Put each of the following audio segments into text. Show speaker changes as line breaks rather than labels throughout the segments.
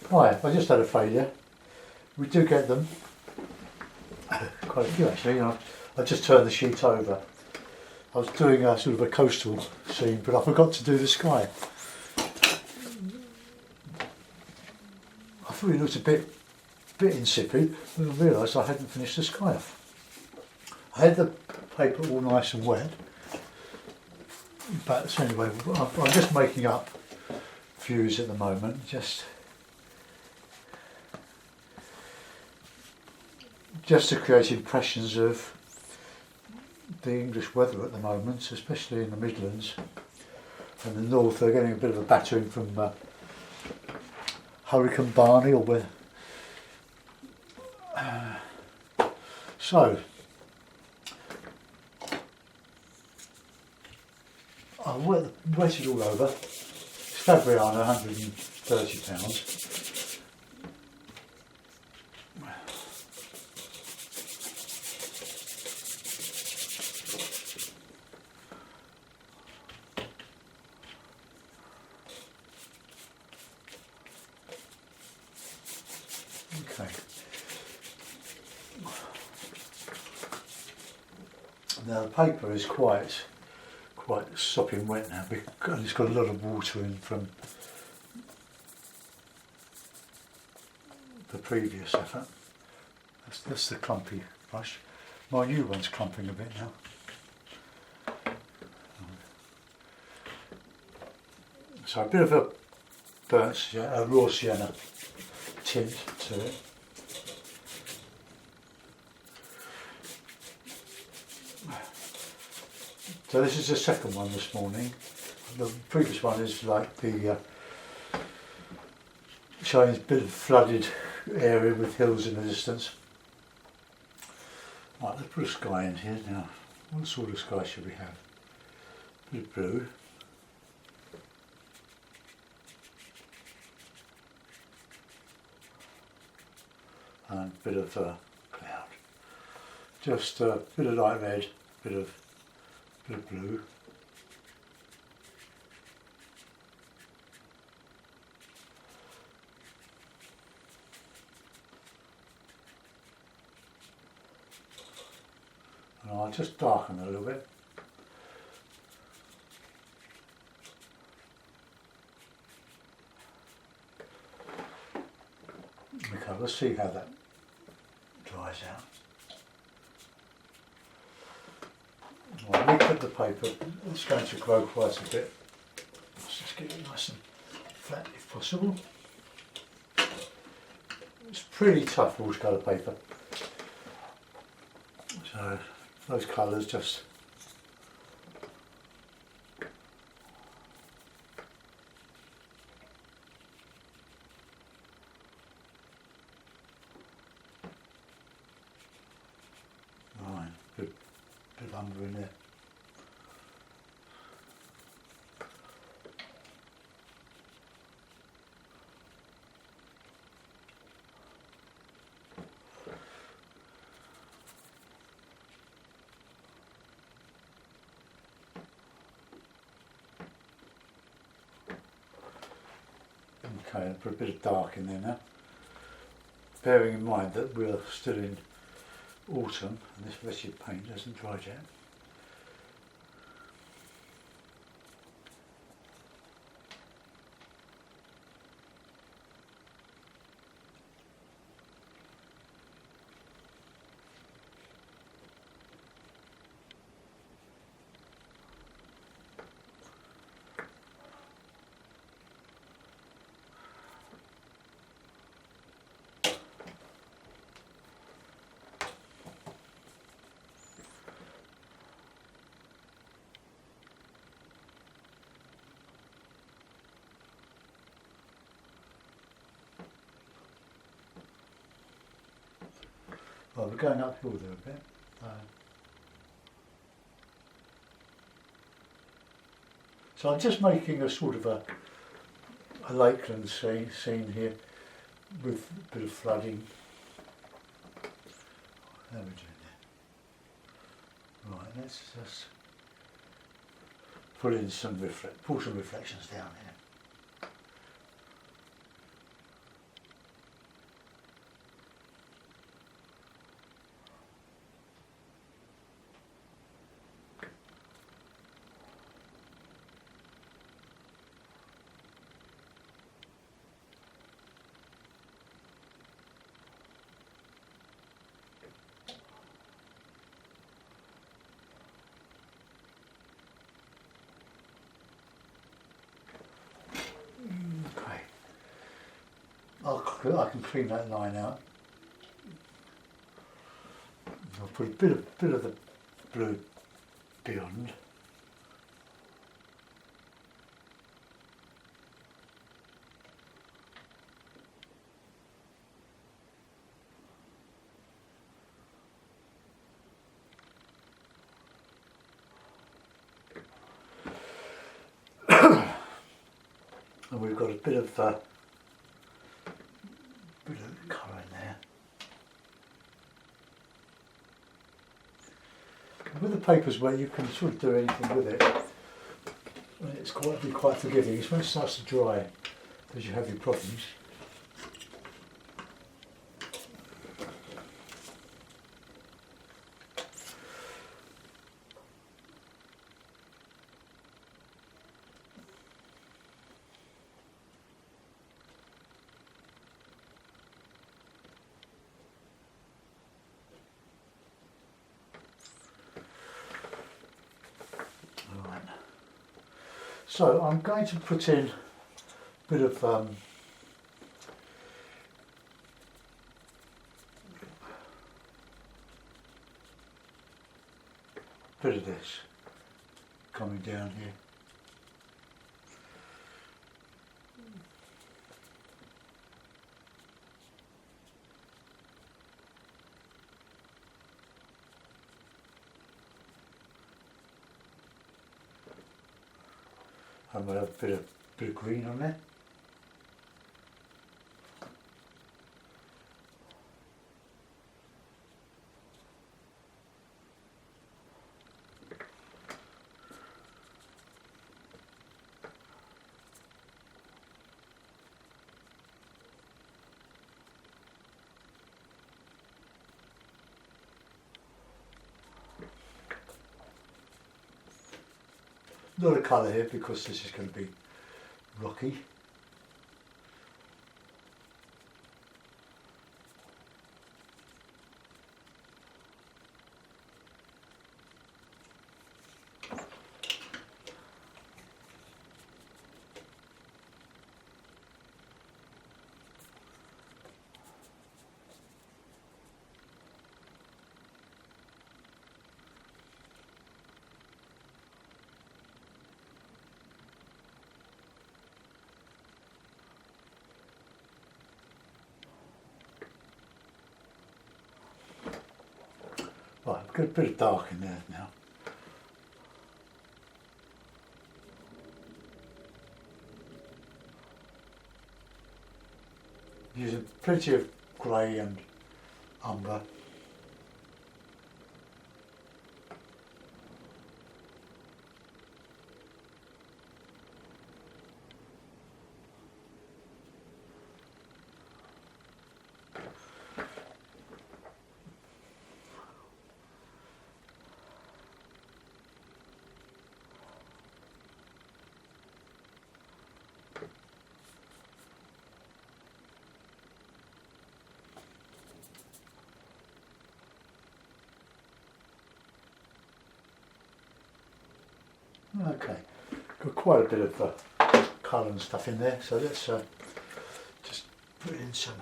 Hi, I just had a failure. We do get them. Quite a few actually. I just turned the sheet over. I was doing a sort of a coastal scene, but I forgot to do the sky. I thought it looked a bit insipid, and I realised I hadn't finished the sky off. I had the paper all nice and wet, but so anyway, I'm just making up views at the moment, just to create impressions of the English weather at the moment, especially in the Midlands and the north. They're getting a bit of a battering from Hurricane Barney or where. So I wet it all over. It's Fabriano, £130. Okay. Now the paper is quite sopping wet now because it's got a lot of water in from the previous effort. That's the clumpy brush. My new one's clumping a bit now. So a bit of a burnt, a raw sienna tint to it. So this is the second one this morning. The previous one is like the showing a bit of flooded area with hills in the distance. Right, let's put a sky in here now. What sort of sky should we have? A bit of blue. And a bit of cloud. Just a bit of light red, bit of blue. And I'll just darken a little bit. Okay, let's see how that dries out. Well, we cut the paper, it's going to grow quite a bit. Let's just get it nice and flat if possible. It's pretty tough watercolour paper. So those colours just right, bit of umber in there. Okay, I'll put a bit of dark in there now. Bearing in mind that we're still in autumn and this wretched paint hasn't dried yet. Well, we're going uphill there a bit. So I'm just making a sort of a lakeland scene here with a bit of flooding. How are we doing there? Right, let's just pull some reflections down here. I can clean that line out. I'll put a bit of the blue beyond. And we've got a bit of colour in there. And with the papers where you can sort of do anything with it, it's quite forgiving. It's when it starts to dry that you have your problems. So I'm going to put in a bit of this coming down here. I'm going to have a bit of green on there. A lot of colour here because this is going to be rocky. Right, I've got a bit of dark in there now. Using plenty of grey and umber. Okay, got quite a bit of colour and stuff in there, so let's just put in some.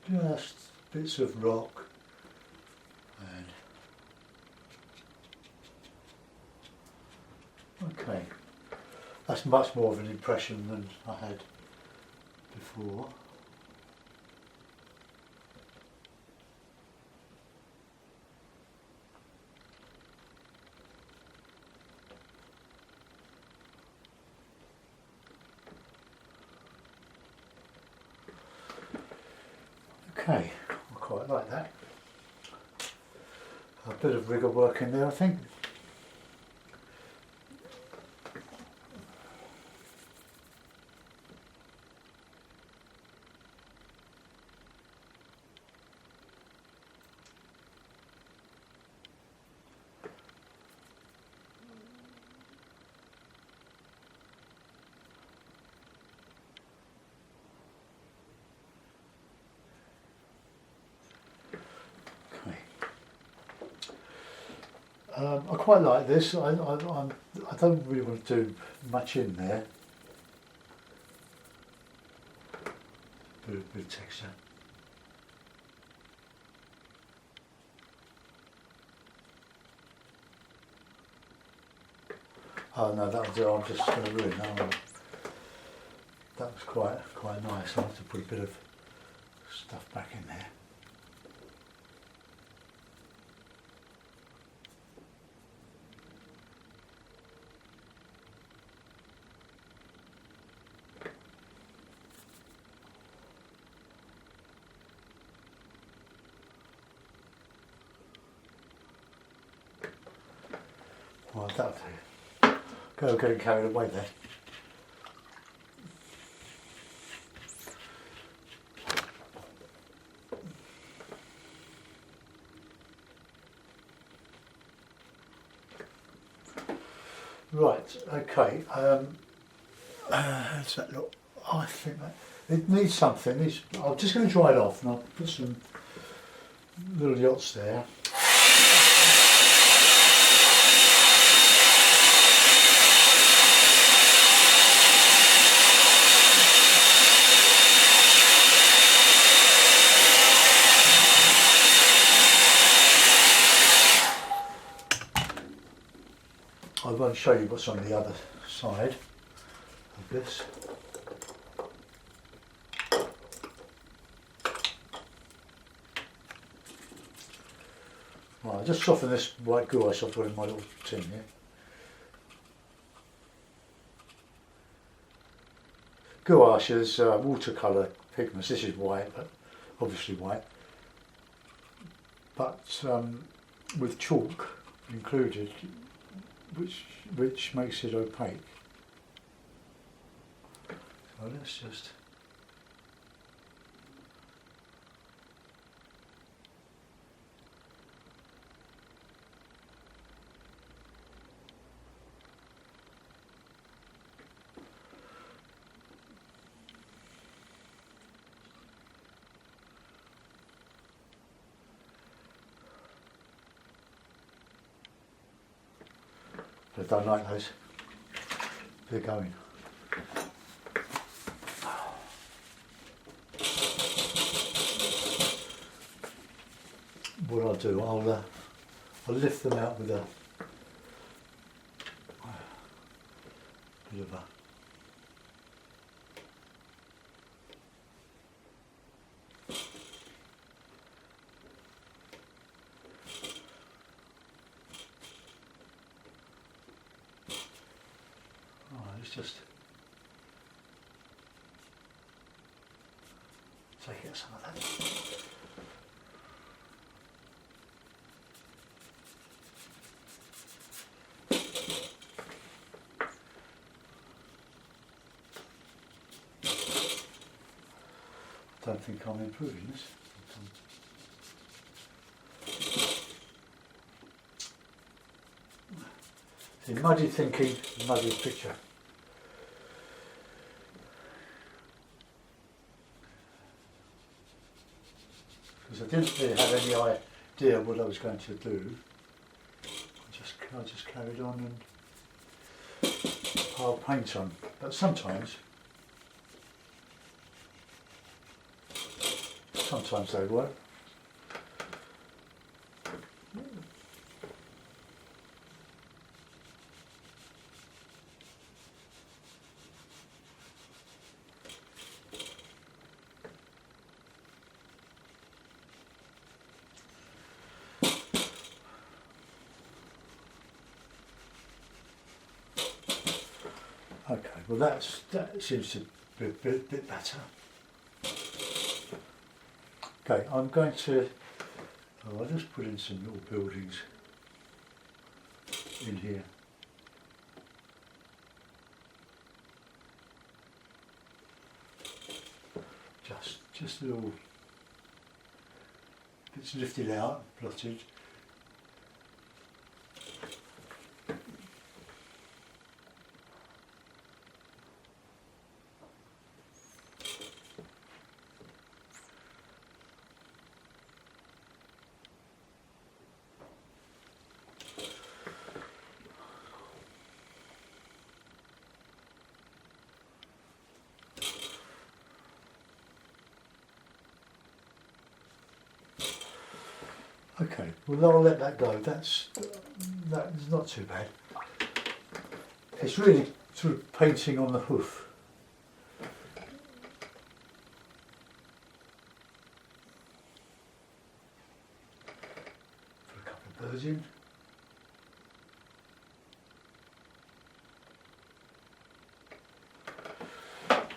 Just bits of rock and okay. That's much more of an impression than I had before. Okay, I quite like that. A bit of rigger work in there, I think. I quite like this. I don't really want to do much in there. Bit of texture. Oh no, that'll do. I'm just going to ruin that one. That was quite nice. I have to put a bit of stuff back in there. Well, that'll do. Go getting carried away there. Right, okay. How's that look? Oh, I think that it needs something. I'm just going to dry it off, and I'll put some little yachts there. I won't show you what's on the other side of this. Right, I'll just soften this white gouache I've got in my little tin here. Gouache is watercolour pigments. This is white, but obviously white. But with chalk included, which makes it opaque. So let's just I don't like those. They're going. What I'll do, I'll lift them out with a bit of a just take out some of that. I don't think I'm improving this. See, muddy thinking, muddy picture. Because I didn't really have any idea what I was going to do. I just carried on and piled paint on. But sometimes they work. Okay, well that seems to be a bit better. Okay, I'm going to, I'll just put in some little buildings in here. Just little bits lifted out, plotted. Okay, well I'll let that go. That's not too bad. It's really sort of painting on the hoof. Put a couple of birds in.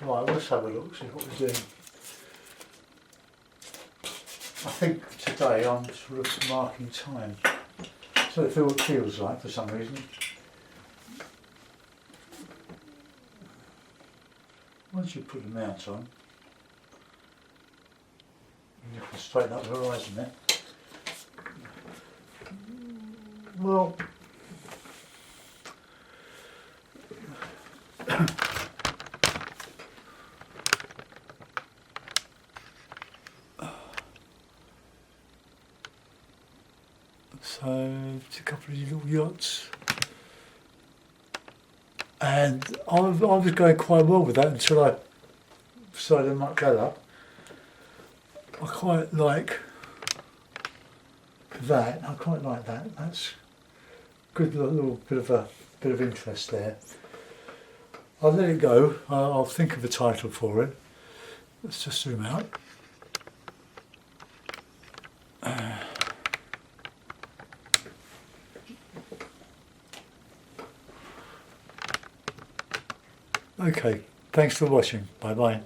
Right, let's have a look, see what we're doing. I think today I'm sort of marking time. So it feels like for some reason. Once you put the mount on, you can straighten up the horizon there. Well, so it's a couple of little yachts, and I was going quite well with that until I decided to muck that up. I quite like that. I quite like that. That's good. Little bit of interest there. I'll let it go. I'll think of a title for it. Let's just zoom out. Okay, thanks for watching. Bye bye.